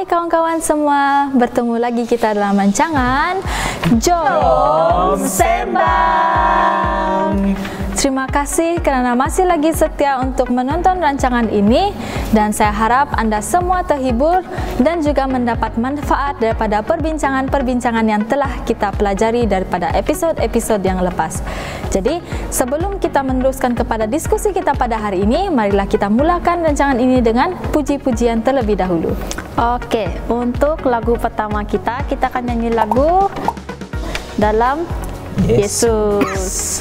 Hai kawan-kawan semua, bertemu lagi kita dalam rancangan Jom Sembang. Terima kasih kerana masih lagi setia untuk menonton rancangan ini dan saya harap anda semua terhibur dan juga mendapat manfaat daripada perbincangan-perbincangan yang telah kita pelajari daripada episod-episod yang lepas. Jadi, sebelum kita meneruskan kepada diskusi kita pada hari ini, marilah kita mulakan rancangan ini dengan puji-pujian terlebih dahulu. Okey, untuk lagu pertama kita akan nyanyi lagu Dalam Yesus.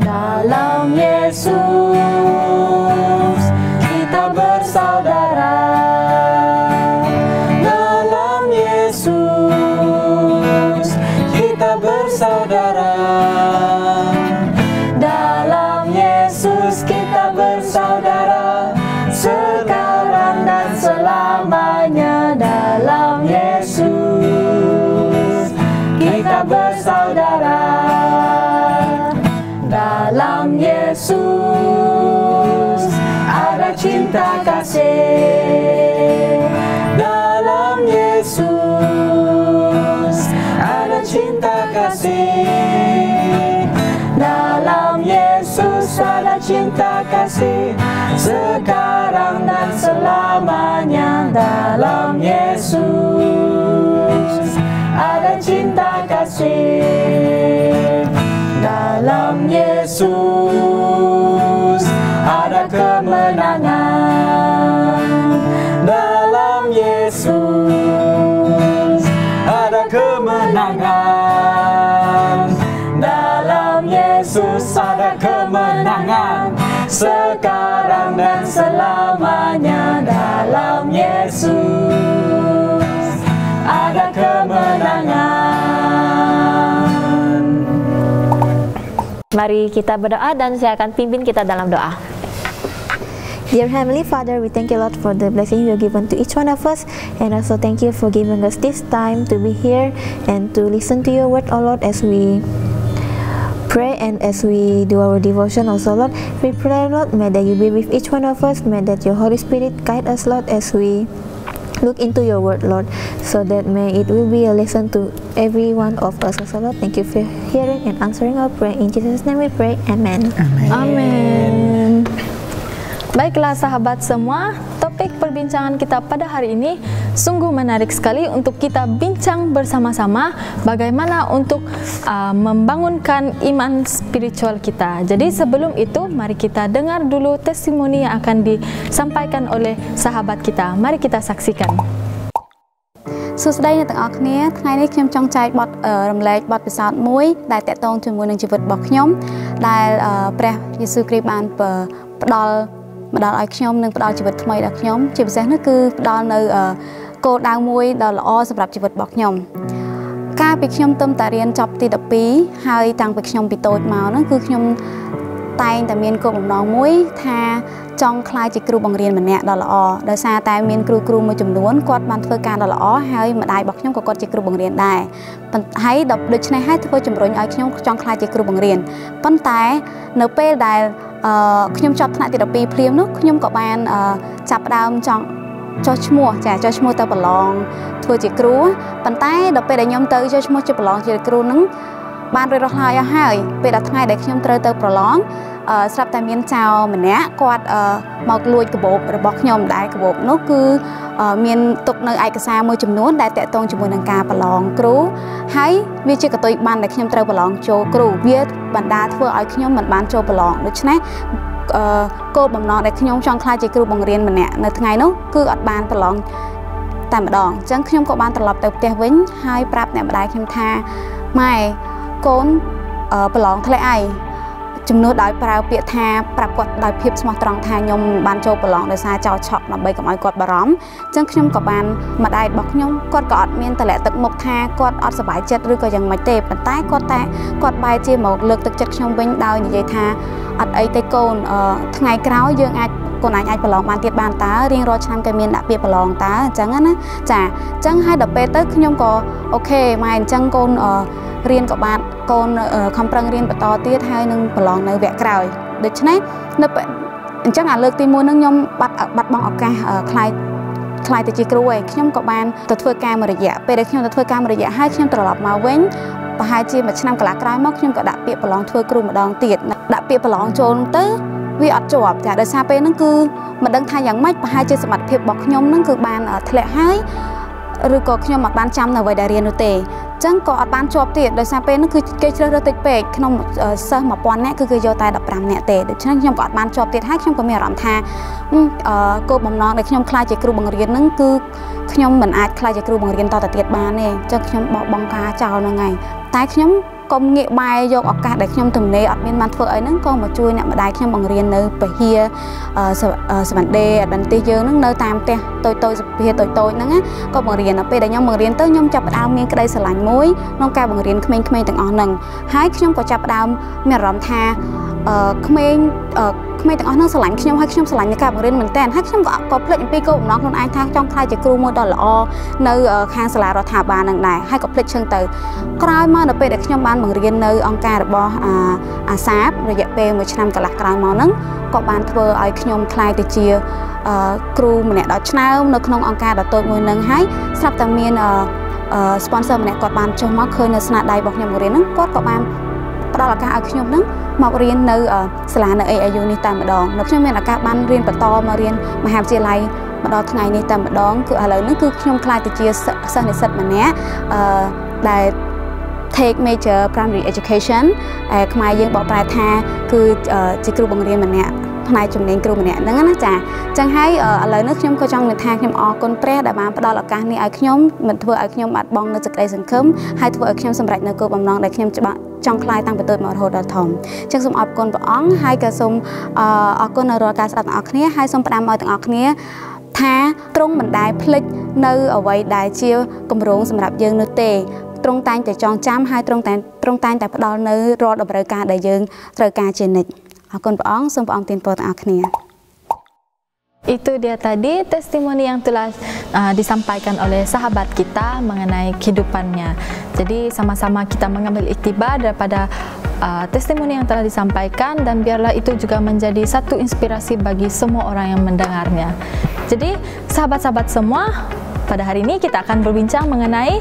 Dalam Yesus kita bersaudara. Dalam Yesus kita bersaudara. Dalam Yesus kita bersaudara sekarang dan selamanya. Dalam Yesus kita bersaudara. Dalam Yesus ada cinta kasih. Dalam Yesus ada cinta kasih. Dalam Yesus ada cinta kasih sekarang dan selamanya. Dalam Yesus ada cinta kasih. Dalam Yesus ada kemenangan. Dalam Yesus ada kemenangan. Dalam Yesus ada kemenangan sekarang dan selamanya. Dalam Yesus ada kemenangan. Mari kita berdoa dan saya akan pimpin kita dalam doa. Dear Heavenly Father, we thank you, Lord, for the blessing you have given to each one of us, and also thank you for giving us this time to be here and to listen to your word, O Lord, as we pray and as we do our devotion also, Lord. We pray, Lord, may that you be with each one of us, may that your Holy Spirit guide us, Lord, as we look into your word, Lord, so that may it will be a lesson to every one of us also, Lord. Thank you for hearing and answering our prayer. In Jesus' name we pray. Amen. Amen. Amen. Baiklah sahabat semua, topik perbincangan kita pada hari ini sungguh menarik sekali untuk kita bincang bersama-sama bagaimana untuk membangunkan iman spiritual kita. Jadi sebelum itu, mari kita dengar dulu testimoni yang akan disampaikan oleh sahabat kita. Mari kita saksikan. សួស្តីអ្នកទាំងអស់គ្នាថ្ងៃនេះខ្ញុំចង់ចែកបទរំលែកបទពិសោធន៍មួយដែលតាក់ទងជាមួយនឹងជីវិតរបស់ខ្ញុំដែលព្រះយេស៊ូវគ្រីស្ទបានផ្ដល់ឲ្យខ្ញុំនិងផ្ដល់ជីវិតថ្មីដល់ខ្ញុំជាពិសេសនោះគឺផ្ដល់នៅគោលដៅមួយដ៏ល្អសម្រាប់ជីវិតរបស់ខ្ញុំកាលពីខ្ញុំទៅតែរៀនចប់ទី12ហើយតាំងពីខ្ញុំពីតូចមកហ្នឹងគឺខ្ញុំតែងតែមានគោលបំណងមួយថាចង់ខ្លាយជាគ្រូបង្រៀនម្នាក់ដ៏ល្អដោយសារតែមានគ្រូមួយចំនួនគាត់បានធ្វើការដ៏ល្អហើយម្ដាយរបស់ខ្ញុំក៏គាត់ជាគ្រូបង្រៀនដែរហើយដូច្នេះហើយធ្វើជំរុញឲ្យខ្ញុំចង់ខ្លាយជាគ្រូបង្រៀនប៉ុន្តែនៅពេលដែលខ្ញុំចប់ថ្នាក់ទី12ភ្លាមនោះខ្ញុំក៏បានចាប់ផ្ដើមចង់ចុះឈ្មោះទៅប្រឡងធ្វើជាគ្រូប៉ុន្តែដល់ពេលដែលខ្ញុំទៅចុះឈ្មោះជាប្រឡងជាគ្រូហ្នឹងបានរួចរាល់ហើយពេលដល់ថ្ងៃដែលខ្ញុំត្រូវទៅប្រឡងស្រាប់តែមានចៅម្នាក់គាត់មកលួចកាបូបរបស់ខ្ញុំដែលកាបូបនោះគឺមានទុកនៅឯកសារមួយចំនួនដែលតាក់ទងជាមួយនឹងការប្រឡងគ្រូហើយវាជាកតុយបានដែលខ្ញុំត្រូវប្រឡងចូលគ្រូវាបណ្ដាធ្វើឲ្យខ្ញុំមិនបានចូលប្រឡងដូច្នេះគោលបំណងដែលខ្ញុំចង់ខ្លាចជាគ្រូបង្រៀនម្នាក់នៅថ្ងៃនោះគឺអត់បានប្រឡងតែម្ដងអញ្ចឹងខ្ញុំក៏បានត្រឡប់ទៅផ្ទះវិញហើយប្រាប់អ្នកម្ដាយខ្ញុំថាម៉ែកូនប្រឡងធ្លាក់ហើយជំនួសដោយប្រើពាក្យថាប្រាប់គាត់ដោយភាពស្មោះត្រង់ថាខ្ញុំបានចូលប្រឡងដោយសារចោលឆក់ដើម្បីកុំឲ្យគាត់បារម្ភអញ្ចឹងខ្ញុំក៏បានម្ដាយរបស់ខ្ញុំគាត់ក៏អត់មានតម្លាក់ទឹកមុខថាគាត់អត់សប្បាយចិត្តឬក៏យ៉ាងម៉េចទេប៉ុន្តែគាត់បែរជាមកលើកទឹកចិត្តខ្ញុំវិញដោយនិយាយថាអត់អីទេកូនថ្ងៃក្រោយយើងអាច កូនអាចប្រឡងបានទៀតបានតើរៀងរាល់ឆ្នាំគេមានដាក់ពាក្យប្រឡងតើអញ្ចឹងណាចាអញ្ចឹងហើយដល់ពេលទៅខ្ញុំក៏អូខេម៉ែអញ្ចឹងកូន រៀនក៏បានកូនខំប្រឹងរៀនបន្តទៀតហើយនឹងប្រឡងនៅវគ្គក្រោយដូច្នេះនៅអញ្ចឹងអាលើកទី1នឹងខ្ញុំបាត់បង់ឱកាសខ្លាយទៅជាគ្រូឯងខ្ញុំក៏បានទៅធ្វើការមួយរយៈពេលដែលខ្ញុំទៅធ្វើការមួយរយៈហើយខ្ញុំត្រឡប់មកវិញប្រហែលជាមួយឆ្នាំកន្លះក្រោយមកខ្ញុំក៏ដាក់ពាក្យប្រឡងធ្វើគ្រូម្ដងទៀតដាក់ពាក្យប្រឡងចូលទៅវាអត់ជាប់ចាដោយសារពេលហ្នឹងគឺមិនដឹងថាយ៉ាងម៉េចប្រហែលជាសមត្ថភាពរបស់ខ្ញុំហ្នឹងគឺបានធ្លាក់ហើយឬក៏ខ្ញុំអត់បានចាំនៅអ្វីដែលរៀននោះទេអញ្ចឹងក៏អត់បានជាប់ទៀតដោយសារពេលហ្នឹងគឺគេជ្រើសរើសតិចពេកក្នុងសិស្ស 1000 នាក់គឺគេយកតែ15នាក់ទេដូច្នេះខ្ញុំក៏អត់បានជាប់ទៀតហើយខ្ញុំក៏មានអារម្មណ៍ថាគោលបំណងដែលខ្ញុំខ្លាចជាគ្រូបង្រៀនហ្នឹងគឺខ្ញុំមិនអាចខ្លាចជាគ្រូបង្រៀនតទៅទៀតបានទេអញ្ចឹងខ្ញុំបោះបង់ការចោលហ្នឹងហើយតែខ្ញុំក៏ងាកបែរយកឱកាសដែលខ្ញុំទំនេរអត់មានបានធ្វើអីហ្នឹងក៏មកជួយអ្នកម្ដាយខ្ញុំបង្រៀននៅពហិសវណ្ណដេអដន្ទីយើងហ្នឹងនៅតាមផ្ទះតូចសភាតូចហ្នឹងក៏បង្រៀនដល់ពេលដែលខ្ញុំបង្រៀនទៅខ្ញុំចាប់ផ្ដើមមានក្តីស្រឡាញ់មួយក្នុងការបង្រៀនក្មេងៗទាំងអស់ហ្នឹងហើយខ្ញុំក៏ចាប់ផ្ដើមមានអារម្មណ៍ថាក្មេងទាំងអស់ហ្នឹងស្រឡាញ់ខ្ញុំហើយខ្ញុំស្រឡាញ់នៃការបង្រៀនមែនតើហើយខ្ញុំក៏ភ្លេចអំពីគោលបំណងខ្លួនឯងថាចង់ខ្លាចជាគ្រូមួយដ៏ល្អនៅខាងសាលារដ្ឋាភិបាលហ្នឹងដែរហើយក៏ភ្លេចឈឹងទៅក្រោយមកនៅពេលដែលខ្ញុំបានបង្រៀននៅអង្គការរបស់អាសាបរយៈពេល1ឆ្នាំកន្លះក្រោយមកហ្នឹងក៏បានធ្វើឲ្យខ្ញុំខ្លាយទៅជាគ្រូម្នាក់ដ៏ឆ្នើមនៅក្នុងអង្គការដ៏តូចមួយហ្នឹងហើយស្រាប់តែមានsponsor ម្នាក់គាត់បានចុះមកឃើញនៅស្នាដៃរបស់ខ្ញុំបង្រៀនហ្នឹងគាត់ក៏បានផ្ដល់ឱកាសឲ្យខ្ញុំហ្នឹងមករៀននៅសាលានៅ AIU នេះតែម្ដងនៅខ្ញុំមានឱកាសបានរៀនបន្តមករៀនមហាវិទ្យាល័យមកដល់ថ្ងៃនេះតែម្ដងគឺឥឡូវនេះគឺខ្ញុំខ្លាចទៅជាសិស្សនិស្សិតម្នាក់ដែល take major primary education ខ្មែរយើងបកប្រែថាគឺជាគ្រូបង្រៀនម្នាក់ផ្នែកជំនាញគ្រូម្នាក់ហ្នឹងណាចាអញ្ចឹងហើយឥឡូវនេះខ្ញុំក៏ចង់និយាយថាខ្ញុំអរគុណព្រះដែលបានផ្ដល់ឱកាសនេះឲ្យខ្ញុំមិនធ្វើឲ្យខ្ញុំបាត់បង់នូវសេចក្តីសង្ឃឹមហើយធ្វើឲ្យខ្ញុំសម្រេចនូវគោលបំណងដែលខ្ញុំចង់ខ្លាយតាំងពីតូចមករហូតដល់ធំអញ្ចឹងសូមអរគុណព្រះអង្គហើយក៏សូមអរគុណដល់រាល់ការស្ដាប់ទាំងអស់គ្នាហើយសូមផ្ដាំឲ្យទាំងអស់គ្នាថាទ្រង់មិនដែលភ្លេចនៅអ្វីដែលជាគម្រោងសម្រាប់យើងនោះទេទ្រង់តែងតែចងចាំហើយទ្រង់តែងតែផ្ដល់នៅរាល់តម្រូវការដែលយើងត្រូវការជានិច្ចអរគុណព្រះអង្គសូមព្រះអង្គទានពរទាំងអស់គ្នា Itu dia tadi testimoni yang telah disampaikan oleh sahabat kita mengenai kehidupannya. Jadi sama-sama kita mengambil iktibar daripada testimoni yang telah disampaikan dan biarlah itu juga menjadi satu inspirasi bagi semua orang yang mendengarnya. Jadi sahabat-sahabat semua, pada hari ini kita akan berbincang mengenai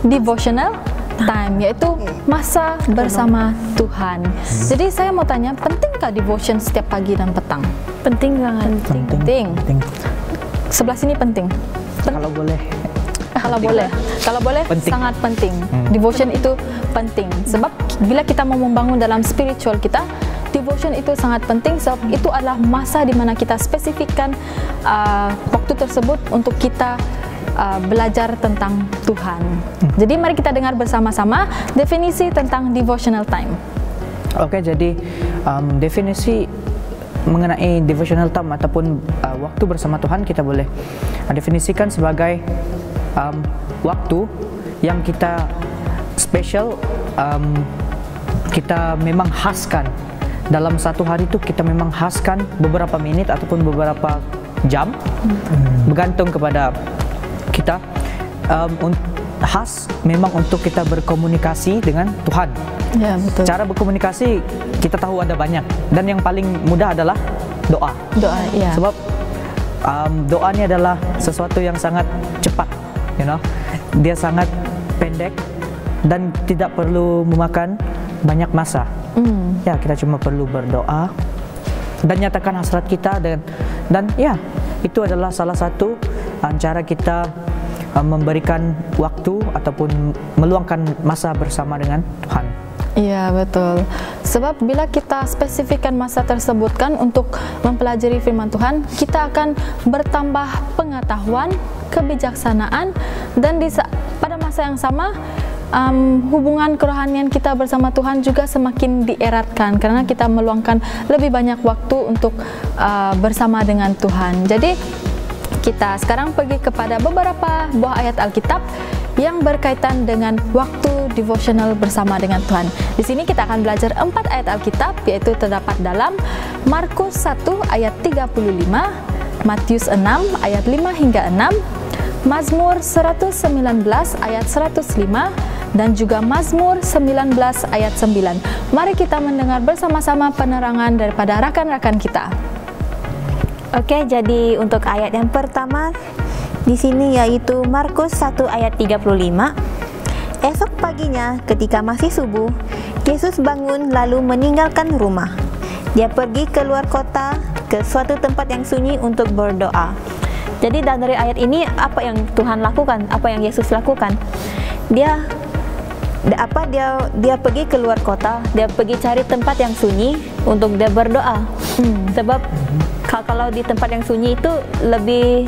devotional time, yaitu masa bersama Tuhan. Jadi saya mau tanya, pentingkah devotion setiap pagi dan petang? Penting banget. Penting. Sebelah sini penting. Kalau boleh. Kalau boleh penting. Sangat penting. Devotion itu penting. Sebab bila kita mau membangun dalam spiritual kita, devotion itu sangat penting. Sebab itu adalah masa di mana kita spesifikkan waktu tersebut untuk kita belajar tentang Tuhan. Jadi mari kita dengar bersama-sama definisi tentang devotional time. Oke, jadi definisi mengenai devotional time ataupun waktu bersama Tuhan kita boleh definisikan sebagai waktu yang kita special, kita memang khaskan dalam satu hari itu, kita memang khaskan beberapa menit ataupun beberapa jam, bergantung kepada kita, khas memang untuk kita berkomunikasi dengan Tuhan. Ya, betul. Cara berkomunikasi kita tahu ada banyak dan yang paling mudah adalah doa. Doa, ya. Sebab doa ini adalah sesuatu yang sangat cepat, dia sangat pendek dan tidak perlu memakan banyak masa. Ya, kita cuma perlu berdoa dan nyatakan hasrat kita dan ya, itu adalah salah satu cara kita memberikan waktu ataupun meluangkan masa bersama dengan Tuhan. Iya, betul. Sebab bila kita spesifikkan masa tersebut kan untuk mempelajari firman Tuhan, kita akan bertambah pengetahuan, kebijaksanaan, dan pada masa yang sama hubungan kerohanian kita bersama Tuhan juga semakin dieratkan karena kita meluangkan lebih banyak waktu untuk bersama dengan Tuhan. Jadi kita sekarang pergi kepada beberapa buah ayat Alkitab yang berkaitan dengan waktu devotional bersama dengan Tuhan. Di sini kita akan belajar 4 ayat Alkitab, yaitu terdapat dalam Markus 1 ayat 35, Matius 6 ayat 5 hingga 6, Mazmur 119 ayat 105 dan juga Mazmur 19 ayat 9. Mari kita mendengar bersama-sama penerangan daripada rekan-rekan kita. Oke, jadi untuk ayat yang pertama di sini yaitu Markus 1 ayat 35. Esok paginya ketika masih subuh, Yesus bangun lalu meninggalkan rumah. Dia pergi keluar kota ke suatu tempat yang sunyi untuk berdoa. Jadi dari ayat ini apa yang Tuhan lakukan, apa yang Yesus lakukan? Dia pergi keluar kota, dia pergi cari tempat yang sunyi untuk dia berdoa. Sebab kalau di tempat yang sunyi itu lebih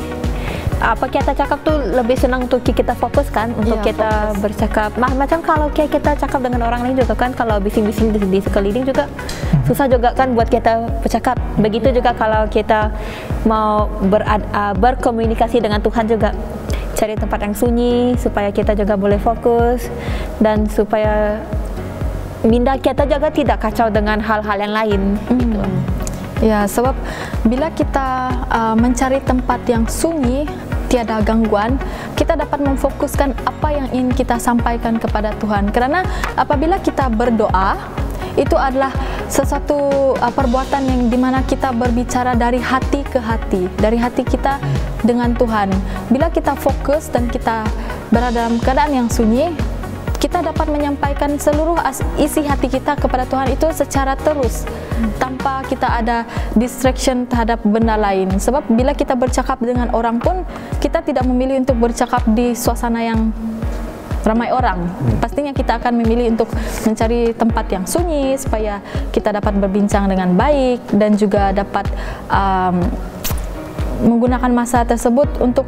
kita cakap tuh lebih senang untuk kita fokus kan, untuk kita bercakap. Macam kalau kita cakap dengan orang lain juga kan, kalau bising-bising di sekeliling juga susah juga kan buat kita bercakap. Begitu juga kalau kita mau berkomunikasi dengan Tuhan juga. Cari tempat yang sunyi supaya kita juga boleh fokus dan supaya minda kita juga tidak kacau dengan hal-hal yang lain gitu. Ya, sebab bila kita mencari tempat yang sunyi, tiada gangguan, kita dapat memfokuskan apa yang ingin kita sampaikan kepada Tuhan. Karena apabila kita berdoa, itu adalah sesuatu perbuatan yang dimana kita berbicara dari hati ke hati, dari hati kita dengan Tuhan. Bila kita fokus dan kita berada dalam keadaan yang sunyi, kita dapat menyampaikan seluruh isi hati kita kepada Tuhan itu secara terus, tanpa kita ada distraction terhadap benda lain. Sebab bila kita bercakap dengan orang pun, kita tidak memilih untuk bercakap di suasana yang ramai orang. Pastinya kita akan memilih untuk mencari tempat yang sunyi supaya kita dapat berbincang dengan baik dan juga dapat menggunakan masa tersebut untuk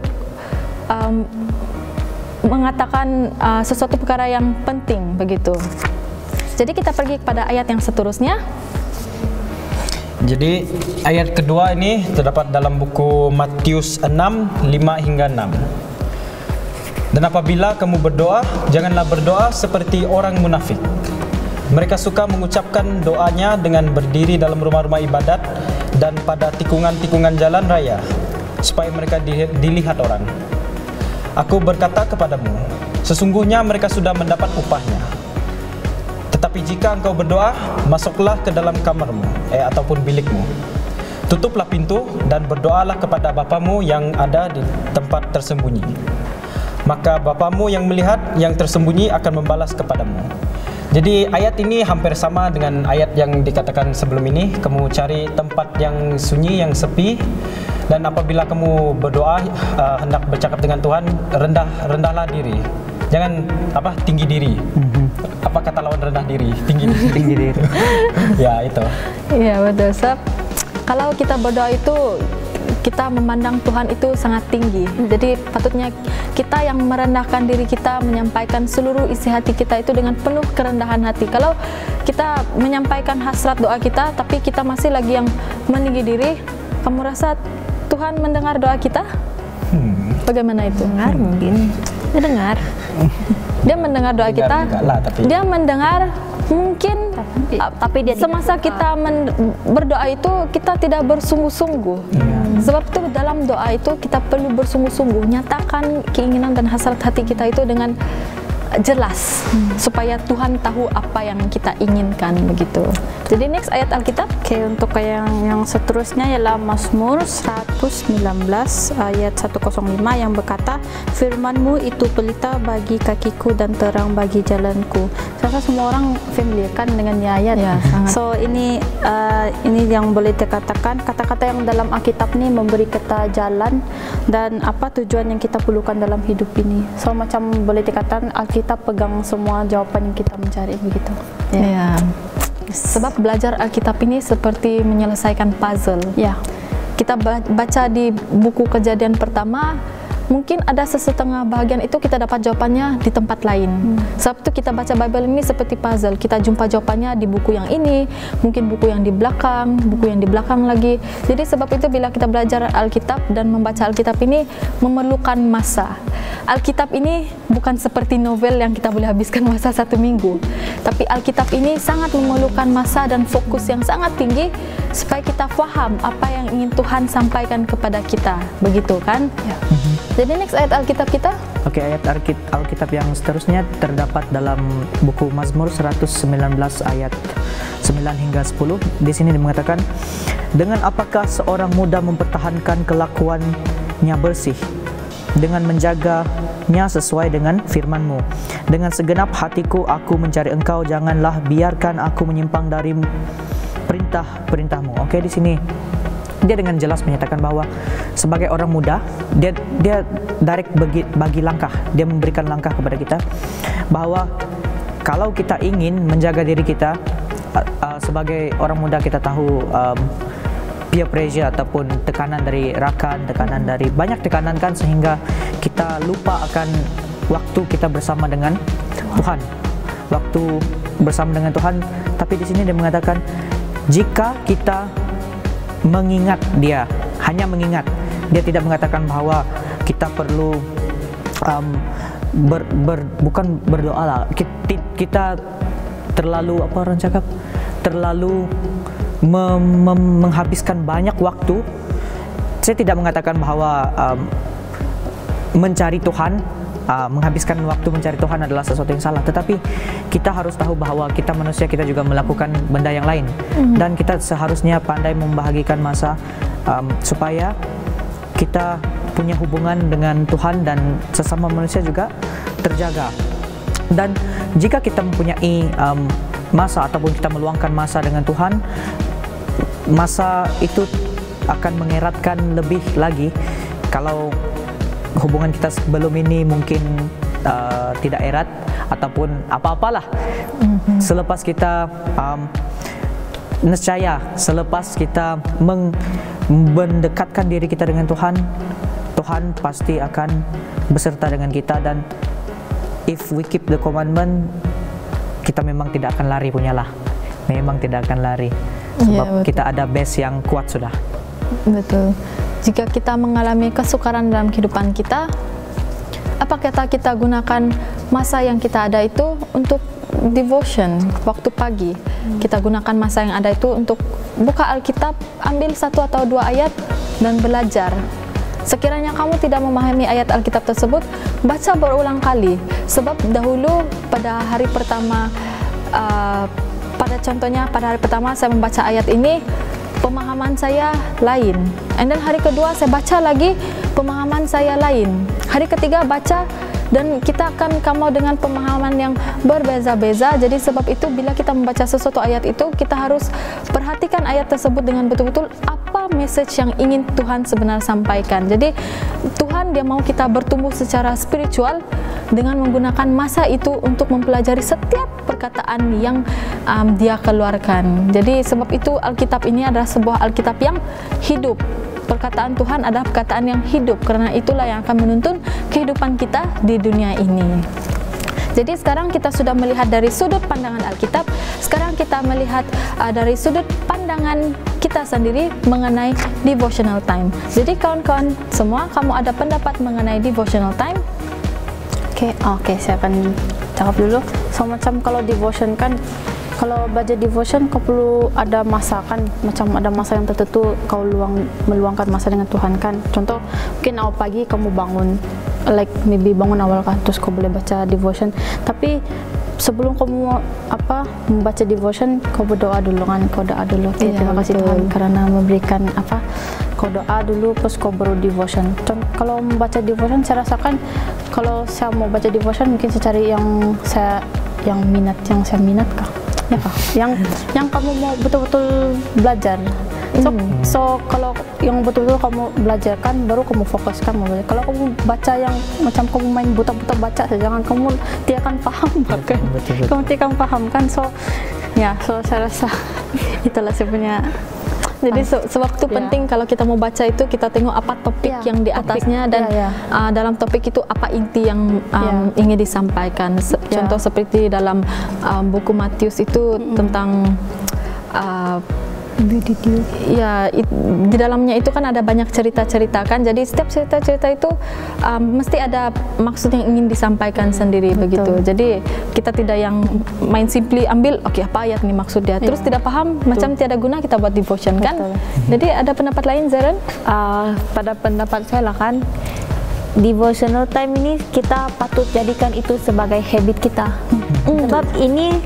mengatakan sesuatu perkara yang penting begitu. Jadi kita pergi kepada ayat yang seterusnya. Jadi ayat kedua ini terdapat dalam buku Matius 6, 5 hingga 6. Dan apabila kamu berdoa, janganlah berdoa seperti orang munafik. Mereka suka mengucapkan doanya dengan berdiri dalam rumah-rumah ibadat dan pada tikungan-tikungan jalan raya, supaya mereka dilihat orang. Aku berkata kepadamu, sesungguhnya mereka sudah mendapat upahnya. Tetapi jika engkau berdoa, masuklah ke dalam kamarmu ataupun bilikmu. Tutuplah pintu dan berdoalah kepada Bapamu yang ada di tempat tersembunyi. Maka Bapamu yang melihat yang tersembunyi akan membalas kepadamu. Jadi ayat ini hampir sama dengan ayat yang dikatakan sebelum ini. Kamu cari tempat yang sunyi, yang sepi. Dan apabila kamu berdoa, hendak bercakap dengan Tuhan, rendahlah diri. Jangan tinggi diri. Apa kata lawan rendah diri? Tinggi diri. Ya, itu. Iya, betul. Sebab kalau kita berdoa itu kita memandang Tuhan itu sangat tinggi. Jadi patutnya kita yang merendahkan diri kita, menyampaikan seluruh isi hati kita itu dengan penuh kerendahan hati. Kalau kita menyampaikan hasrat doa kita, tapi kita masih lagi yang meninggi diri, kamu rasa Tuhan mendengar doa kita? Bagaimana itu? Dengar mungkin. Dia dengar. Dia mendengar doa kita. Dia mendengar mungkin, tapi dia semasa kita berdoa itu kita tidak bersungguh-sungguh. Sebab itu dalam doa itu kita perlu bersungguh-sungguh, nyatakan keinginan dan hasrat hati kita itu dengan jelas, supaya Tuhan tahu apa yang kita inginkan begitu. Jadi next ayat Alkitab. Oke, untuk yang seterusnya ialah Mazmur 119 ayat 105 yang berkata, firman-Mu itu pelita bagi kakiku dan terang bagi jalanku. Saya rasa semua orang familiar kan dengan ayat. Ya, sangat. So ini yang boleh dikatakan kata-kata yang dalam Alkitab ni memberi kita jalan dan apa tujuan yang kita perlukan dalam hidup ini. So macam boleh dikatakan Alkitab pegang semua jawapan yang kita mencari begitu. Ya. Sebab belajar Alkitab ini seperti menyelesaikan puzzle. Ya. Kita baca di buku Kejadian pertama, mungkin ada sesetengah bahagian itu kita dapat jawabannya di tempat lain. Sebab itu kita baca Bible ini seperti puzzle. Kita jumpa jawabannya di buku yang ini, mungkin buku yang di belakang lagi. Jadi sebab itu bila kita belajar Alkitab dan membaca Alkitab ini memerlukan masa. Alkitab ini bukan seperti novel yang kita boleh habiskan masa 1 minggu. Tapi Alkitab ini sangat memerlukan masa dan fokus yang sangat tinggi supaya kita faham apa yang ingin Tuhan sampaikan kepada kita. Begitu kan? Ya. Jadi next ayat Alkitab kita. Oke, ayat Alkitab yang seterusnya terdapat dalam buku Mazmur 119 ayat 9 hingga 10. Di sini mengatakan, dengan apakah seorang muda mempertahankan kelakuannya bersih, dengan menjaganya sesuai dengan firman-Mu. Dengan segenap hatiku aku mencari Engkau, janganlah biarkan aku menyimpang dari perintah-perintah-Mu. Oke, di sini dia dengan jelas menyatakan bahwa sebagai orang muda, dia direct bagi langkah, dia memberikan langkah kepada kita bahwa kalau kita ingin menjaga diri kita, sebagai orang muda kita tahu peer pressure ataupun tekanan dari rakan, tekanan dari banyak tekanan kan, sehingga kita lupa akan waktu kita bersama dengan Tuhan, waktu bersama dengan Tuhan. Tapi di sini dia mengatakan jika kita mengingat dia, hanya mengingat, dia tidak mengatakan bahwa kita perlu bukan berdoa lah, kita terlalu apa orang cakap, terlalu menghabiskan banyak waktu. Saya tidak mengatakan bahwa mencari Tuhan, menghabiskan waktu mencari Tuhan adalah sesuatu yang salah, tetapi kita harus tahu bahwa kita manusia, kita juga melakukan benda yang lain, dan kita seharusnya pandai membahagikan masa supaya kita punya hubungan dengan Tuhan dan sesama manusia juga terjaga. Dan jika kita mempunyai masa ataupun kita meluangkan masa dengan Tuhan, masa itu akan mengeratkan lebih lagi. Kalau hubungan kita sebelum ini mungkin tidak erat ataupun apa-apalah, selepas kita nescaya, selepas kita mendekatkan diri kita dengan Tuhan, Tuhan pasti akan beserta dengan kita. Dan if we keep the commandment, kita memang tidak akan lari punyalah, memang tidak akan lari, sebab kita ada base yang kuat sudah. Betul. Jika kita mengalami kesukaran dalam kehidupan kita, apa kata kita gunakan masa yang kita ada itu untuk devotion, waktu pagi. Kita gunakan masa yang ada itu untuk buka Alkitab, ambil 1 atau 2 ayat dan belajar. Sekiranya kamu tidak memahami ayat Alkitab tersebut, baca berulang kali. Sebab dahulu pada hari pertama, pada hari pertama saya membaca ayat ini, pemahaman saya lain. And then hari kedua saya baca lagi, pemahaman saya lain. Hari ketiga baca, dan kita akan dengan pemahaman yang berbeza-beza. Jadi sebab itu bila kita membaca sesuatu ayat itu, kita harus perhatikan ayat tersebut dengan betul-betul apa message yang ingin Tuhan sebenarnya sampaikan. Jadi Tuhan dia mau kita bertumbuh secara spiritual dengan menggunakan masa itu untuk mempelajari setiap perkataan yang dia keluarkan. Jadi sebab itu Alkitab ini adalah sebuah Alkitab yang hidup. Perkataan Tuhan adalah perkataan yang hidup, karena itulah yang akan menuntun kehidupan kita di dunia ini. Jadi sekarang kita sudah melihat dari sudut pandangan Alkitab, sekarang kita melihat dari sudut pandangan kita sendiri mengenai devotional time. Jadi kawan-kawan semua, kamu ada pendapat mengenai devotional time? Oke, saya akan jawab dulu. So macam kalau devotion kan, kalau baca devotion kau perlu ada masa kan, macam ada masa yang tertentu kau meluangkan masa dengan Tuhan kan. Contoh mungkin awal pagi kamu bangun, like maybe bangun awal kan, terus kau boleh baca devotion. Tapi sebelum kamu membaca devotion, kau berdoa dulu kan, kau doa dulu. Terima kasih Tuhan karena memberikan kau doa dulu, terus kau baru devotion. Kalau membaca devotion, saya rasakan kalau saya mau baca devotion mungkin saya cari yang saya minat kah? Ya kah? Yang kamu mau betul-betul belajar. So kalau yang betul-betul kamu belajar kan, baru kamu fokuskan mau belajar. Kalau kamu baca yang macam kamu main buta-buta baca saja, jangan kamu tidak akan paham bahkan. Kamu tidak akan paham kan. So saya rasa itulah sebenarnya. Jadi sewaktu penting kalau kita mau baca itu, kita tengok apa topik yang di atasnya dan dalam topik itu apa inti yang ingin disampaikan. Contoh seperti dalam buku Matius itu tentang di dalamnya itu kan ada banyak cerita-cerita kan. Jadi setiap cerita-cerita itu mesti ada maksud yang ingin disampaikan sendiri. Begitu. Jadi kita tidak yang main simply ambil apa ayat ini maksud dia, terus tidak paham, macam tiada guna kita buat devotion kan. Jadi ada pendapat lain, Zaren? Pada pendapat saya lah kan, devotional time ini kita patut jadikan itu sebagai habit kita. Sebab ini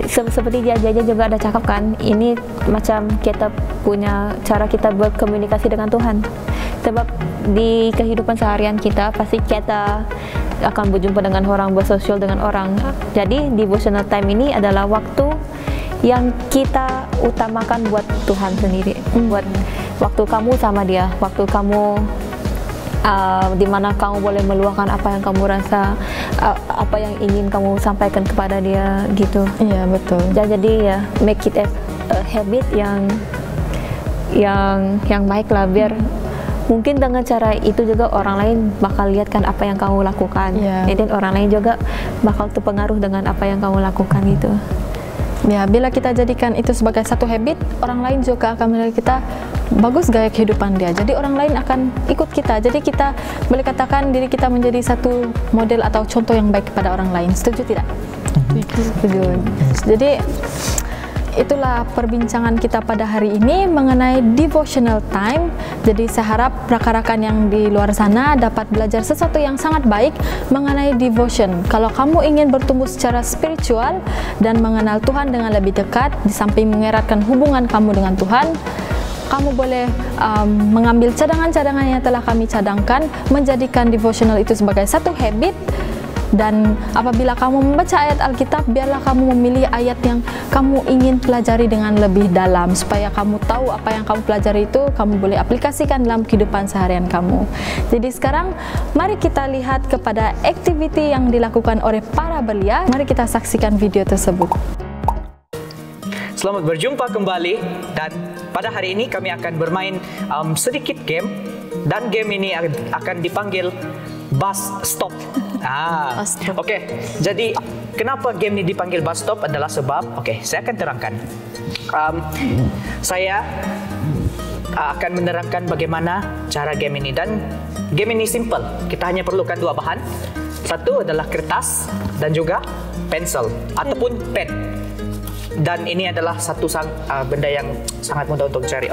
seperti dia juga ada cakap kan, ini macam kita punya cara kita berkomunikasi dengan Tuhan. Sebab di kehidupan seharian kita pasti kita akan berjumpa dengan orang, bersosial dengan orang. Jadi devotional time ini adalah waktu yang kita utamakan buat Tuhan sendiri. Buat waktu kamu sama Dia, waktu kamu di mana kamu boleh meluahkan apa yang kamu rasa, apa yang ingin kamu sampaikan kepada Dia gitu. Iya, betul. Jadi ya make it as a habit yang baik lah, biar mungkin dengan cara itu juga orang lain bakal lihat kan apa yang kamu lakukan. Dan orang lain juga bakal terpengaruh dengan apa yang kamu lakukan itu. Ya, bila kita jadikan itu sebagai satu habit, orang lain juga akan melihat kita bagus gaya kehidupan dia. Jadi orang lain akan ikut kita. Jadi kita boleh katakan diri kita menjadi satu model atau contoh yang baik kepada orang lain. Setuju tidak? Setuju. Jadi itulah perbincangan kita pada hari ini mengenai devotional time. Jadi saya harap rakan-rakan yang di luar sana dapat belajar sesuatu yang sangat baik mengenai devotion. Kalau kamu ingin bertumbuh secara spiritual dan mengenal Tuhan dengan lebih dekat, di samping mengeratkan hubungan kamu dengan Tuhan, kamu boleh mengambil cadangan-cadangan yang telah kami cadangkan, menjadikan devotional itu sebagai satu habit. Dan apabila kamu membaca ayat Alkitab, biarlah kamu memilih ayat yang kamu ingin pelajari dengan lebih dalam, supaya kamu tahu apa yang kamu pelajari itu kamu boleh aplikasikan dalam kehidupan seharian kamu. Jadi sekarang mari kita lihat kepada aktiviti yang dilakukan oleh para belia. Mari kita saksikan video tersebut. Selamat berjumpa kembali, dan pada hari ini kami akan bermain sedikit game, dan game ini akan dipanggil Bus Stop. Oke. Jadi kenapa game ini dipanggil Bus Stop adalah sebab, saya akan terangkan. Saya akan menerangkan bagaimana cara game ini, dan game ini simple. Kita hanya perlukan dua bahan. Satu adalah kertas dan juga pensel ataupun pen. Dan ini adalah satu benda yang sangat mudah untuk dicari.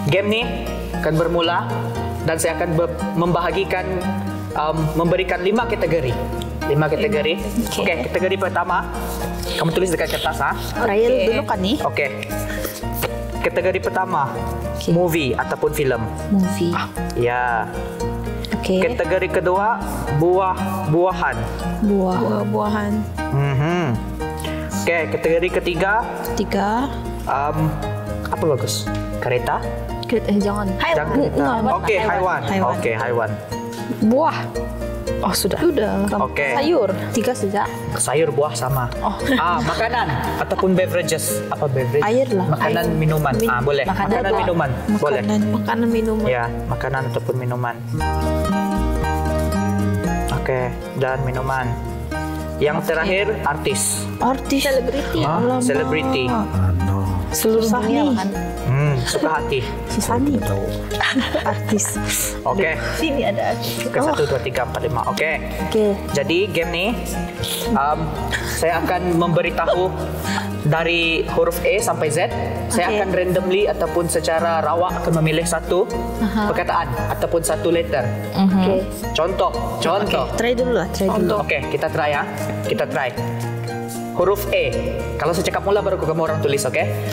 Game ini akan bermula, dan saya akan memberikan 5 kategori. 5 kategori. Kategori pertama, kamu tulis dekat kertas, Raya dulu kan nih. Kategori pertama, movie ataupun film. Movie. Ya. Kategori kedua, buah-buahan. Buah-buahan. Kategori ketiga, apa bagus? Kereta? Jangan. Haiwan. Haiwan. Buah. Sudah. Sayur. 3 saja. Sayur, buah sama. Makanan ataupun beverages. Apa beverage? Air lah. Makanan, minuman. Boleh. Makanan, minuman. Boleh. Makanan, minuman. Ya, makanan ataupun minuman. Dan minuman. Yang terakhir, artis. Selebriti. Selebriti. Seluruh dunia kan. Suka hati. Susani. Artis. Sini ada artis. 1, 2, 3, 4, 5. Jadi game nih, saya akan memberitahu dari huruf E sampai Z. Saya akan randomly ataupun secara rawak akan memilih satu perkataan ataupun satu letter. Contoh. Try dulu lah. Kita try ya. Kita try. Huruf E. Kalau saya cakap mula baru kamu orang tulis,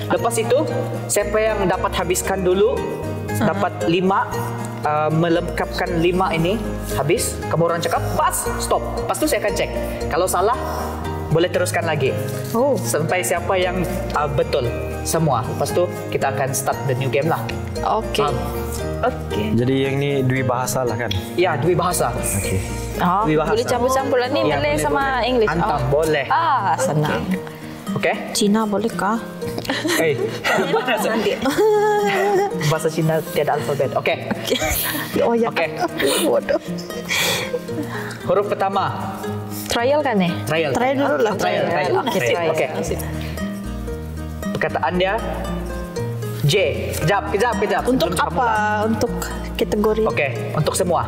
Lepas itu, siapa yang dapat habiskan dulu, dapat 5, melengkapkan 5 ini, habis, kamu orang cakap, pas, stop. Lepas itu saya akan cek. Kalau salah, boleh teruskan lagi. Sampai siapa yang betul semua. Lepas itu, kita akan start the new game lah. Jadi yang ini dua bahasa lah kan? Ya, dua bahasa. Boleh campur-campuran nih, Malay sama English. Antam, boleh. Senang. Cina boleh kah? Bahasa Cina tiada alfabet. Huruf pertama. Trial kan nih? Try dulu lah. Trial. Perkataan dia J. Kejap. Untuk apa? Untuk kategori? Untuk semua.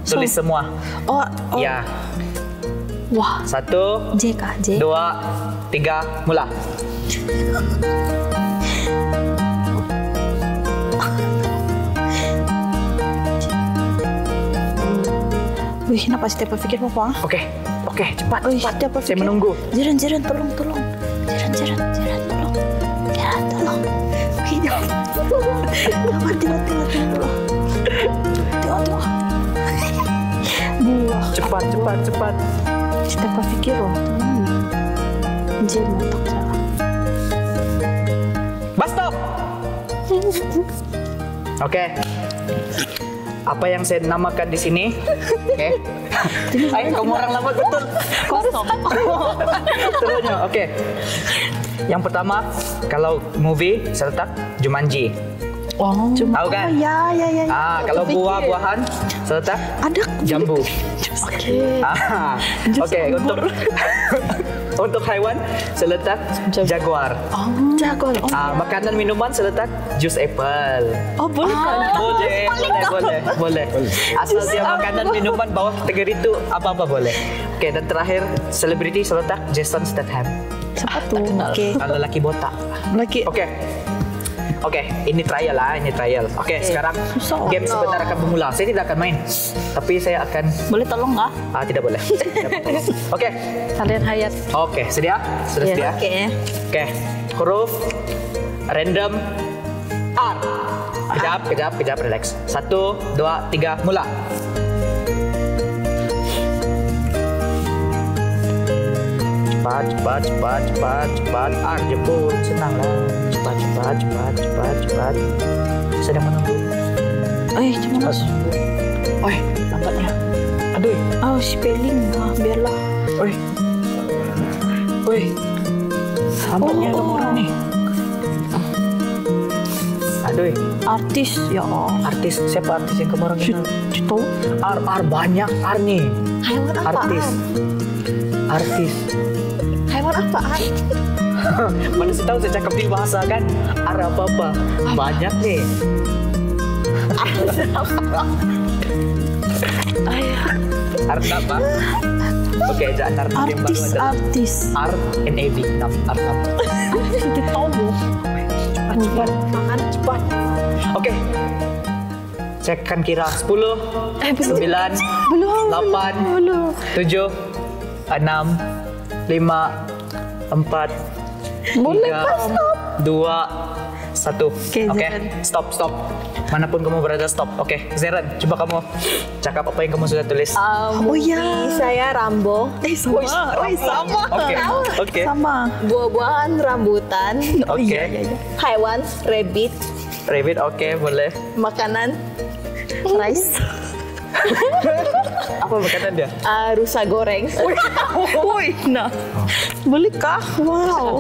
Tulis semua. Ya. Wah. 1, J kah? 2, 3, mula. Wih, kenapa setiap berpikir Papa? Oke, cepat. Setiap berpikir. Saya menunggu. Jiran, tolong. Jiran, tolong. Oke, jangan. Mati, tolong. Tolong. Buah. Cepat. Setiap berpikir Jiran, tak salah. Bus stop. Oke. Apa yang saya namakan di sini? Oke. Ayo, kamu orang lama betul. Kosong. Terusnya, oke. Yang pertama, kalau movie saya letak Jumanji. Oh, Tahu kan? Ya. Kalau buah-buahan saya letak Ada jambu. Oke. Oke, untuk hewan saya letak jaguar. Jaguar. Makanan minuman saya letak jus apple. Oh, boleh kan? Boleh. Asal dia makanan minuman bawah kategori itu apa-apa boleh. Oke, dan terakhir selebriti saya letak Jason Statham. Siapa tuh? Oke. Kalau laki botak. Oke, ini trial. Oke, sekarang game sebentar akan bermula. Saya tidak akan main, tapi saya akan. Boleh tolong nggak? Tidak boleh. Oke. Kalian hayat. Oke, sedia? Sudah sedia? Oke. Huruf random R. Kejap, relax. 1, 2, 3, mula. Cepat. R jemput, senang lah. Cepat. Sedang menunggu. Cepat. Lambatnya. Aduh. Spelling. Biarlah. Lambatnya kamu orang nih. Aduh. Artis. Ya. Artis, siapa artis yang kamu orang kenal? Cito. R banyak R nih. Hewan apa? Artis. Hewan apa? Mana sih tahu saya cakap di bahasa kan? R apa? Banyak nih. R apa? Oke, jangan R yang baru adalah Artis. R NAB 6 R 6. Itu tahu. Cepat. Oke. Saya akan kira 10, 9, 8, 7, 6, 5, 4, 3, 2, 1. Oke, stop. Manapun kamu berada, stop. Oke, Zeren, coba kamu cakap apa yang kamu sudah tulis. Saya Rambo. Sama. Oke. Sama. Buah-buahan rambutan. Oke. Hewan rabbit. Rabbit, oke, boleh. Makanan Rice. Apa makanan dia? rusa goreng. Nah. Bolehkah? Wow.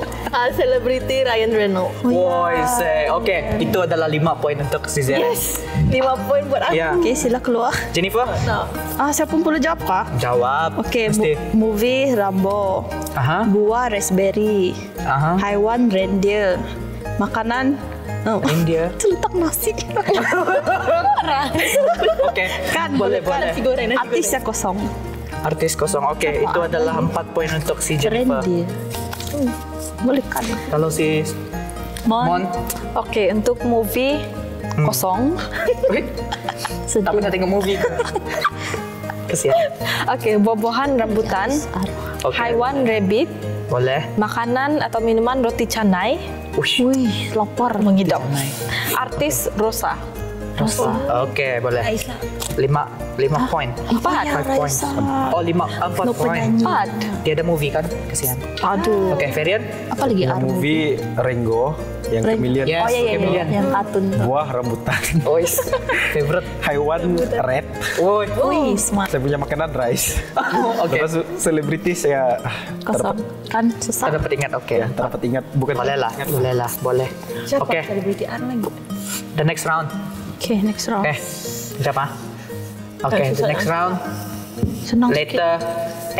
Selebriti Ryan Reynolds. Oke, itu adalah 5 poin untuk si Zeren. Yes, 5 poin buat aku. Ya. Oke, sila keluar. Jennifer, Siapa pun boleh jawab kah? jawab. Oke, Mesti. movie Rambo. Aha. Buah raspberry. Aha. Haiwan reindeer. Makanan India. Letak nasi. Oke, boleh. Artisnya kosong. Artis kosong. Oke, itu adalah 4 poin untuk si Jennifer. Reindeer. Boleh kan? Kalau si Mon, Oke, untuk movie kosong. tapi nggak tengok movie. Kesian. Oke, buah-buahan rambutan, Oke. hewan rabbit, Boleh. makanan atau minuman roti canai, Wih, lapar. mengidap. artis Rosa. Oke, boleh. 5 poin. 5 poin. Oh, 4 poin. 4. Dia ada movie kan? Kesian. Aduh. Oke, Ferian. Apa lagi Yang movie Rengo, yang Chameleon, Yes, Chameleon. Yang kartun. buah rambutan, Favorite. hewan red. Wih, smart. Saya punya makanan rice. Oke. Terus selebriti saya Kosong. Kan susah. Ada petingat, oke. dapat ingat bukan Boleh lah. Boleh. Oke, Selebriti lagi. the next round. Oke, next round. Oke, siapa? Oke, the next round. Senang. Letter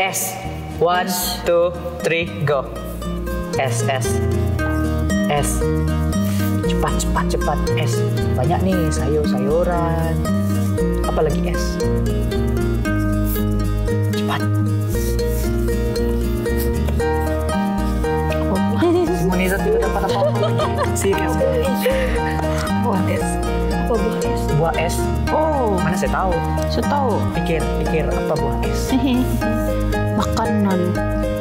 S. 1, 2, 3, go. S. Cepat. S. Banyak nih sayuran. Apa lagi S? Cepat. Monitor tidak dapat apa-apa. Serius. S. Apa Apa buah es? Buah es. Oh, Mana saya tahu. saya tahu. Pikir apa buah es? Makanan.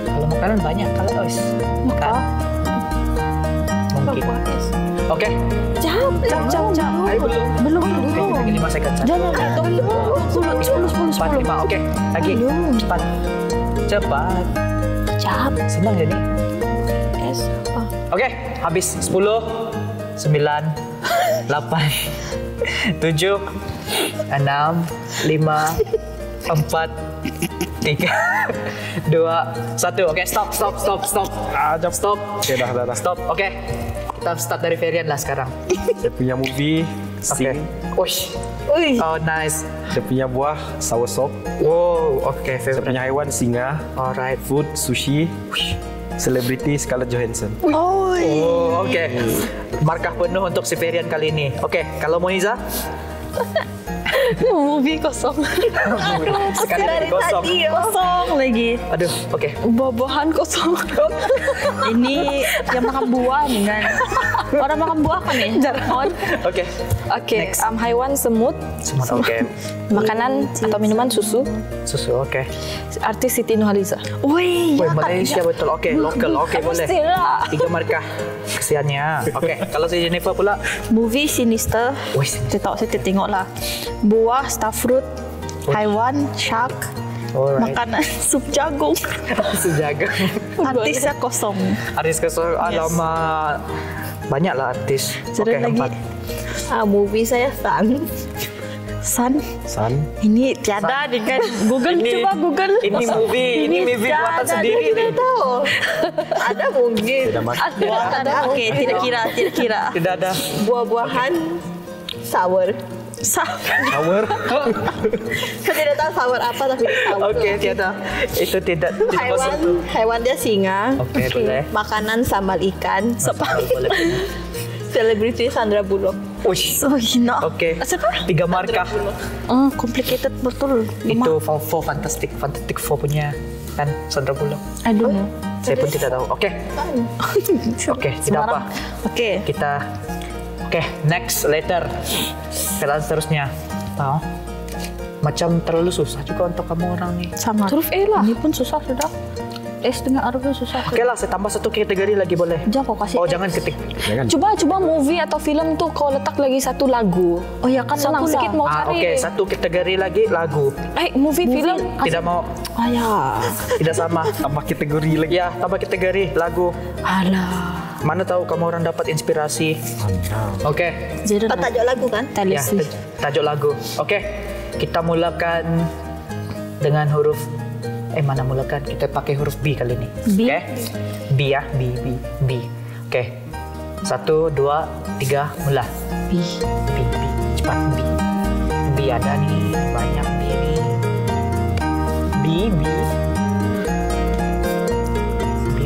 Kalau makanan banyak, kalau es makan. Apa Mungkin. buah es? Oke. Jam. Ayo belum. Belum. Lagi 5 second. Jangan. 10. 4, 5. Oke. Lagi. Cepat. Jam. Senang jadi. Es apa? Oke, habis 10, 9, 8, 7, 6, 5, 4, 3, 2, 1. Oke, stop. Stop. Oke, dah. Stop. Oke. Kita start dari Ferian lah sekarang. Saya punya movie, Oke. Sing. Ush. Oh, nice. Saya punya buah, soursop. Wow, oke, Saya favorite. punya hewan, singa. Alright. Food, sushi. Selebriti, Scarlett Johansson. Oh, oke. Markah penuh untuk si Ferian kali ini. Oke, kalau Moniza? Movie kosong. Sekali Dari kosong. tadi Kosong lagi. Aduh, oke. Buah-buahan kosong. Ini yang makan buah nih kan. Orang makan buah kan ya? Jarang. Oke. Oke, Next. hewan semut, Semua oke. makanan atau minuman susu, Susu, oke. artis Siti Nurhaliza. Wih, Woi, Malaysia betul. Oke, lokal. Oke, boleh. Pastilah. 3 markah. Kesiannya. Oke, kalau si Jennifer pula. movie Sinister. Wih, Saya tengok lah. Buah, starfruit, haiwan, shark, alright. makanan, sup jagung. Sejaga. Artisnya kosong. Artis kesel, alamak. Banyak lah artis. Jadi lagi 4. Movie saya Sun. Sun. Ini tiada nih kan. Google, coba Google. Ini movie buatan sendiri nih. Tidak tahu. Ada mungkin. Ada. Oke, tidak kira. Tidak ada. Buah-buahan sour. Shower. Saya tidak tahu sour apa tapi sour. Oke, tiada. Itu tidak masuk. Hewan dia singa. Oke, boleh. Makanan sambal ikan. Boleh. Selebriti Sandra Bullock. Ush. So, hina. Oke. Siapa? 3 markah. Complicated betul. Itu Fantastic Four punya kan Sandra Bullock. I don't know. Saya pun tidak tahu. Oke. Oke, tidak apa. Oke. Oke, next letter. Kata seterusnya. Tahu? Macam terlalu susah juga untuk kamu orang nih. Sama. Huruf E lah. Ini pun susah sudah. S dengan R pun susah. Oke lah, saya tambah 1 kategori lagi boleh. Jangan kau kasih. Oh, jangan ketik. Coba movie atau film tuh kau letak lagi 1 lagu. Oh ya kan Senang aku sedikit mau cari. Oke, 1 kategori lagi lagu. Movie, film. Tidak mau. Ayah. Tidak sama. Tambah kategori lagi. Ya, tambah kategori lagu. Alah. Mana tahu kamu orang dapat inspirasi. Oke. Jadi Tajuk lagu kan? Taylor Ya, Swift. tajuk lagu. Oke. Kita mulakan dengan huruf mana mulakan? Kita pakai huruf B kali ini. B? Oke. B ya, B. Oke. 1, 2, 3, mula. B. B. Cepat B. B ada nih, banyak B nih. B. B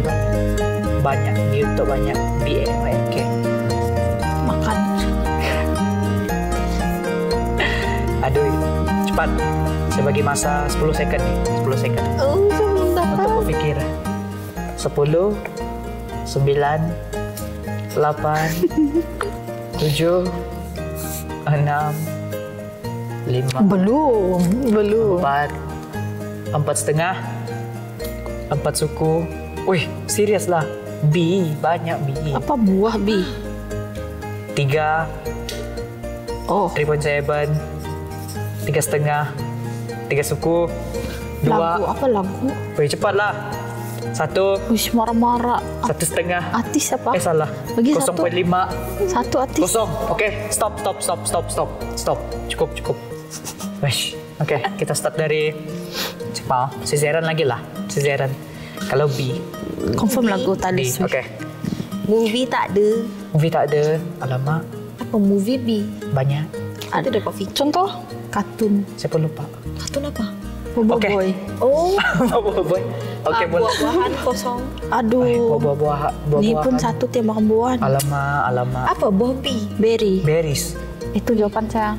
banyak. B untuk banyak. B. Oke. Makan. Aduh, cepat. Saya bagi masa 10 second nih. 10 second. Oh, belum dapat. Untuk berpikir. 10, 9, 8, 7, 6, 5, Belum. 4, 4,5, 4 suku. Wih, serius lah. B, banyak B. Apa buah B? 3, Oh. 3.7, 3,5, 3 suku, 2. Lagu apa lagu? Wih, cepatlah. 1, Wih, marah-marah. 1,5. Artis apa? Salah. Bagi 0.5. Satu artis. Kosong. Oke, stop. Cukup. Wesh. Oke, kita start dari cepat. Sizeran lagi lah. Sizeran. Kalau B. Confirm lagu B. Taylor Swift. Oke. Movie tak ada. Movie tak ada. Alamak. Apa movie B? Banyak. Ada dekat film. Contoh? Kartun. Saya pun lupa. Kartun apa? Bobo Oke. Boy. Oh, Boy. Oke, boleh. buah-buahan kosong. Aduh. Buah-buahan. Ini pun satu tiap makan buahan. Alamak. Apa Bobby? Berry. Berries. Itu jawaban saya.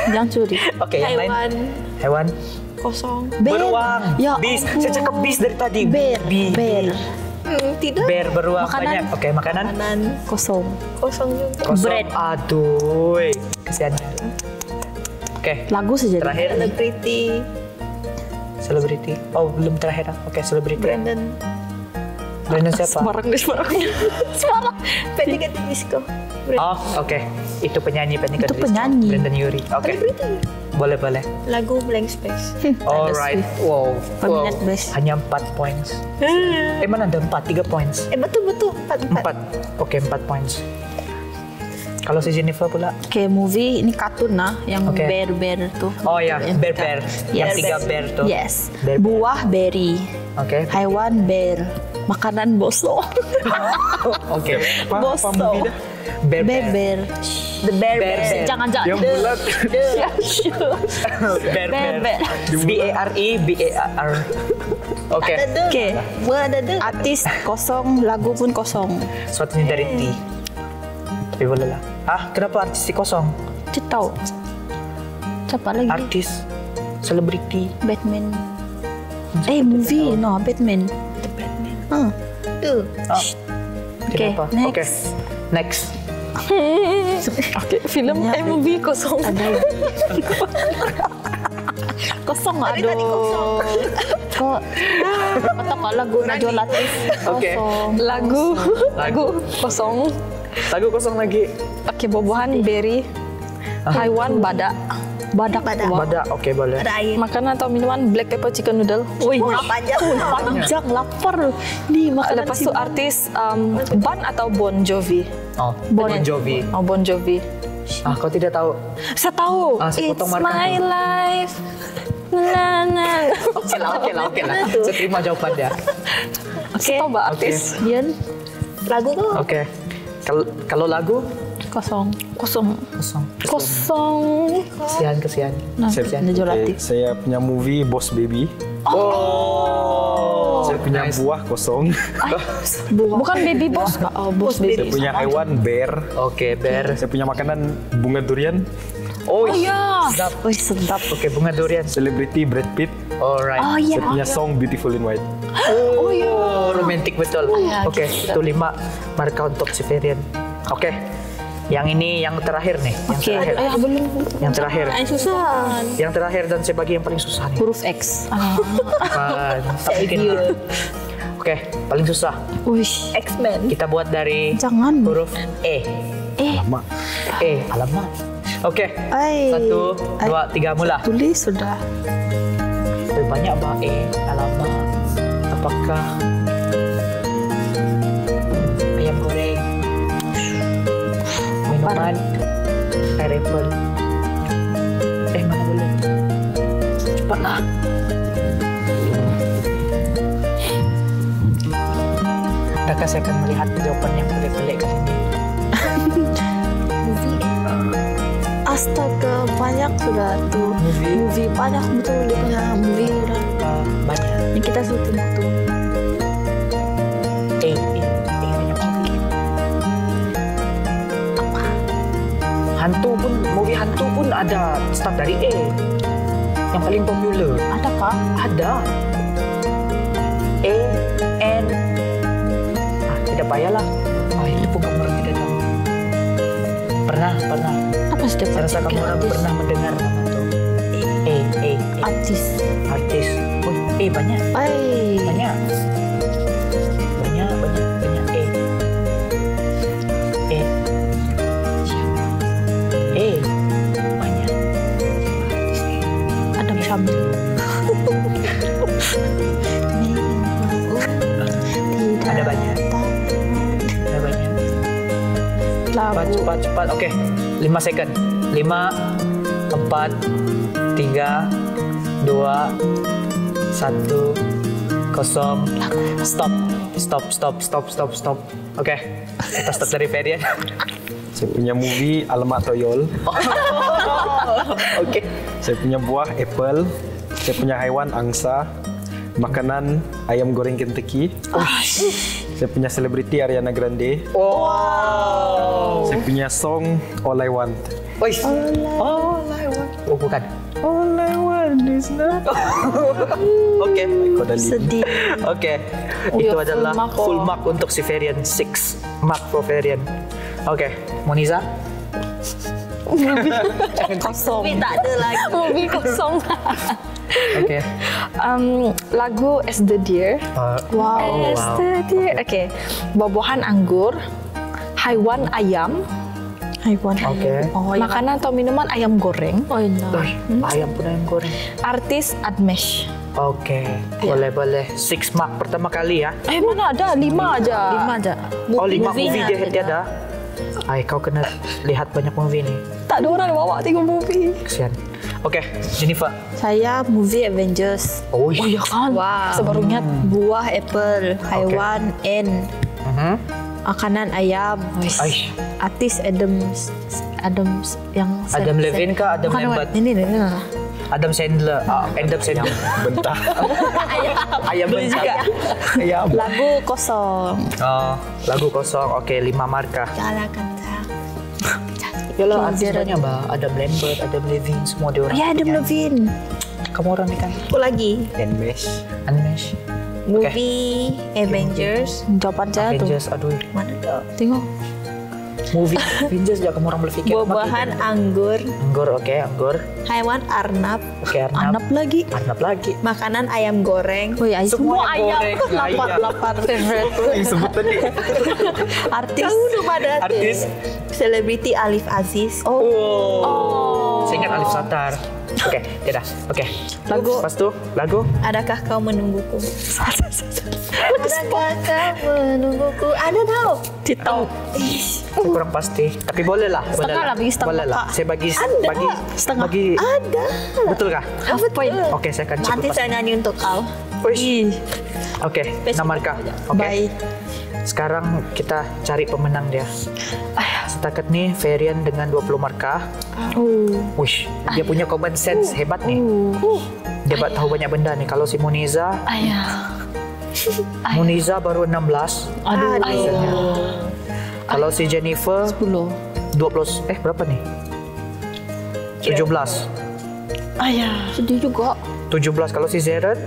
Jangan curi. Oke, yang lain. Hewan Hewan. kosong. Beruang. Ya Bis. ampun. Saya cakap bis dari tadi. Bear. B. Bear. Tidak. Bear beruang Makanan. banyak. Oke, makanan. Makanan Kosong. kosong juga. Kosong. Bread. Aduh. kesian. Oke. Lagu saja. Terakhir. Celebrity. Selebriti. Oh, belum terakhir. Oke, selebriti. Brandon. Brandon siapa? Sembarang. Panic! At the Disco. Oh, oke. Itu penyanyi Panic! At the Disco. penyanyi. Brandon Urie. Oke. Boleh. Lagu Blank Space. Alright. Wow. Peminat best. Hanya 4 points. Mana ada 4? 3 points. Betul. 4. 4. Oke, 4 points. Kalau si Jennifer pula? Kayak movie ini kartun yang Oke. bear tuh. Oh ya, bear. Yang 3 bear tuh. Yes. Bear. Buah berry. Oke. Hewan bear. Makanan boso. Oke. Boso. Bear. Bear. The bear. Jangan. Yang bulat. Bear. Bear. B-A-R-E. Oke. Oke. Ada deh. Artis kosong, lagu pun kosong. Suatunya dari T. Tapi boleh lah. Kenapa artis T kosong? Kita tahu. Siapa lagi? Artis, selebriti. Batman. Movie. No, Batman. Tuh. Oke, Kenapa? next. Oke. Next. Oke, film movie kosong. Kosong Tadi kosong. Kok kata lagu Najwa Latif Oke. kosong. Lagu kosong. Lagu kosong lagi. Oke, buah-buahan berry. Haiwan badak. Badak. Badak. Oke, boleh. Ada air. Makanan atau minuman black pepper chicken noodle. Wih. Panjang. Panjang lapar. Nih makanan Lepas itu artis Ban atau Bon Jovi. Oh, Bon Jovi. Oh, Bon Jovi. Kau tidak tahu? Saya tahu. Saya potong markah My tuh. life. Nah. Oke lah. Saya terima jawabannya. Oke. Coba artis. Yan Lagu tuh. Oke. Kalau lagu kosong. kosong. Kesian. Najwa Latif. Saya punya movie Boss Baby. Oh. Saya punya buah kosong. Bukan baby boss. Oh, boss baby. Saya punya hewan bear. Oke, bear. Saya punya makanan bunga durian. Oh ya. Sedap. Sedap. Oke, bunga durian. Selebriti Brad Pitt. Alright. Saya punya song Beautiful in White. Oh, romantis betul. Oke, itu 5 markah untuk Siverian. Oke. Yang ini yang terakhir nih, yang terakhir. Belum. Yang terakhir. Susah. Yang terakhir dan saya bagi yang paling susah nih. Huruf X. Tak bikin. Oke, paling susah. Wih. X-Men. Kita buat dari Jangan. huruf E. Lama. Alamak. Oke. Ay. 1, 2, 3 mula. Tulis sudah. Banyak bah alamak. Apakah ayam goreng, minuman, air apple? Mana boleh? Cepatlah. Adakah saya akan melihat jawaban yang pelik-pelik kali ini? Astaga, banyak sudah tuh. Movie banyak betul dia punya movie udah. Banyak. Yang kita syuting tuh. Banyak movie. Apa? Movie hantu pun ada start dari E. Yang paling popular. Ada kah? Ada. E, N. Tidak payahlah. Itu pun kamu orang tidak tahu. Pernah. Apa sih Saya rasa kamu orang pernah mendengar nama itu. E. Artis. Oh, banyak. Banyak banyak. Adam Shamil. Ada banyak. Cepat. Oke, 5 second. 5, 4, 3, 2, 1, 0. Stop. Oke, kita start dari Ferian. Saya punya movie Alamak Toyol. Oke. Saya punya buah apple. Saya punya hewan angsa. Makanan ayam goreng Kentucky. Saya punya selebriti Ariana Grande. Saya punya song All I Want. All I want. Oh, bukan. All I want is not. Oke. Sedih. Oke. Itu adalah full mark untuk si Ferian. 6 mark for Ferian. Oke, Moniza. Kosong. Tapi tak ada lagi. Movie kosong. Oke. Lagu As the Deer. Wow. As the Deer. Oke. Buah-buahan anggur. Haiwan ayam. Haiwan Oke. ayam. Makanan atau minuman ayam goreng. Uy, ayam pun ayam goreng. Artis Admesh. Oke, boleh. 6 mark pertama kali ya. Mana ada? 5 aja. 5 aja. Oh, 5 movie dia ada. Ay, kau kena lihat banyak movie nih. Tak ada orang bawa tengok movie. Kesian. Oke, Jennifer. Saya movie Avengers. Oh, Ya kan? Wow. Sebaru ingat. Buah apple, haiwan N, makanan ayam. Aish. Artis Adams yang Adam Levine kah? Adam Lambert? Ini. Adam Sandler. Adam Sandler. Bentar. Ayam bentar. Ayam. Lagu kosong. Lagu kosong. Oke, 5 markah. Jalan kata. Yalah, artisnya Adam Lambert, Adam Levine, semua dia orang. Ya, Adam Levine. Kamu orang nih kan? Aku lagi. Unmesh. Movie Avengers. Jawaban saya tuh. Avengers, aduh. Mana tuh? Tengok. Movie Avengers juga kamu orang berpikir. Buah-buahan anggur. Anggur, oke, anggur. Haiwan arnab. Oke, Arnab lagi. lagi. Makanan ayam goreng. Woi, Semua ayam. goreng. Lapar favorite. Yang sebut tadi. Artis. Kamu udah pada Artis. Selebriti Alif Aziz. Saya ingat Alif Satar. Oke, tidak. Oke. Lagu. Pas tuh, lagu. Adakah kau menungguku? Adakah kau menungguku? Ada tau? Tidak. Saya kurang pasti. Tapi boleh lah. Setengah lah, bagi setengah, Boleh lah. Kak. Saya bagi Setengah. bagi. Ada. Betul kah? Betul. Oke, saya akan cek Nanti lepas. saya nyanyi untuk kau. Oke, 6 markah. Oke. Baik. Sekarang kita cari pemenang dia. Setakat nih Varian dengan 20 markah. Wish, dia punya common sense hebat nih. Dia tahu banyak benda nih. Kalau si Muniza baru 16. Kalau si Jennifer 10. 20. Berapa nih? 17. Sedih juga. 17. Kalau si Zeren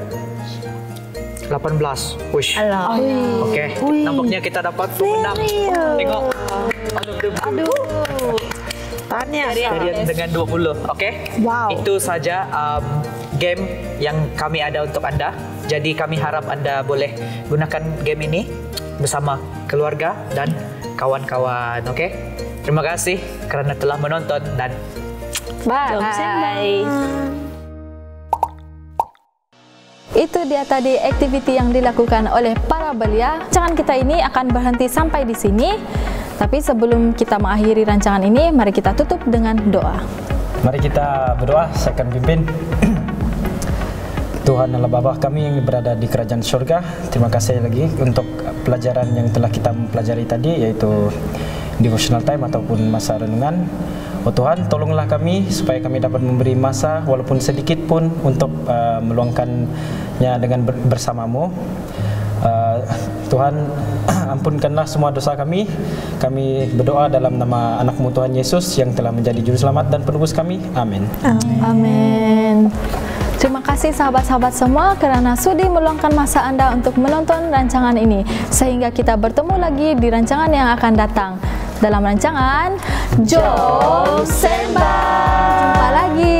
18. Wish. Oke, nampaknya kita dapat pemenang. Tengok. Tanya. Varian dengan 20. Oke. Wow. Itu saja game yang kami ada untuk Anda. Jadi kami harap Anda boleh gunakan game ini bersama keluarga dan kawan-kawan. Oke. Terima kasih kerana telah menonton dan Bye. Itu dia tadi aktiviti yang dilakukan oleh para belia. Rancangan kita ini akan berhenti sampai di sini. Tapi sebelum kita mengakhiri rancangan ini, mari kita tutup dengan doa. mari kita berdoa. Saya akan pimpin. Tuhan Allah Bapa kami yang berada di kerajaan surga, terima kasih lagi untuk pelajaran yang telah kita mempelajari tadi, yaitu devotional time ataupun masa renungan. Oh Tuhan, tolonglah kami supaya kami dapat memberi masa walaupun sedikit pun untuk meluangkannya dengan bersamamu. Tuhan, ampunkanlah semua dosa kami. Kami berdoa dalam nama anak-Mu Tuhan Yesus yang telah menjadi juru selamat dan penebus kami. Amin. Amin. Terima kasih sahabat-sahabat semua kerana sudi meluangkan masa anda untuk menonton rancangan ini. Sehingga kita bertemu lagi di rancangan yang akan datang. Dalam rancangan Jom Sembah. Jumpa lagi.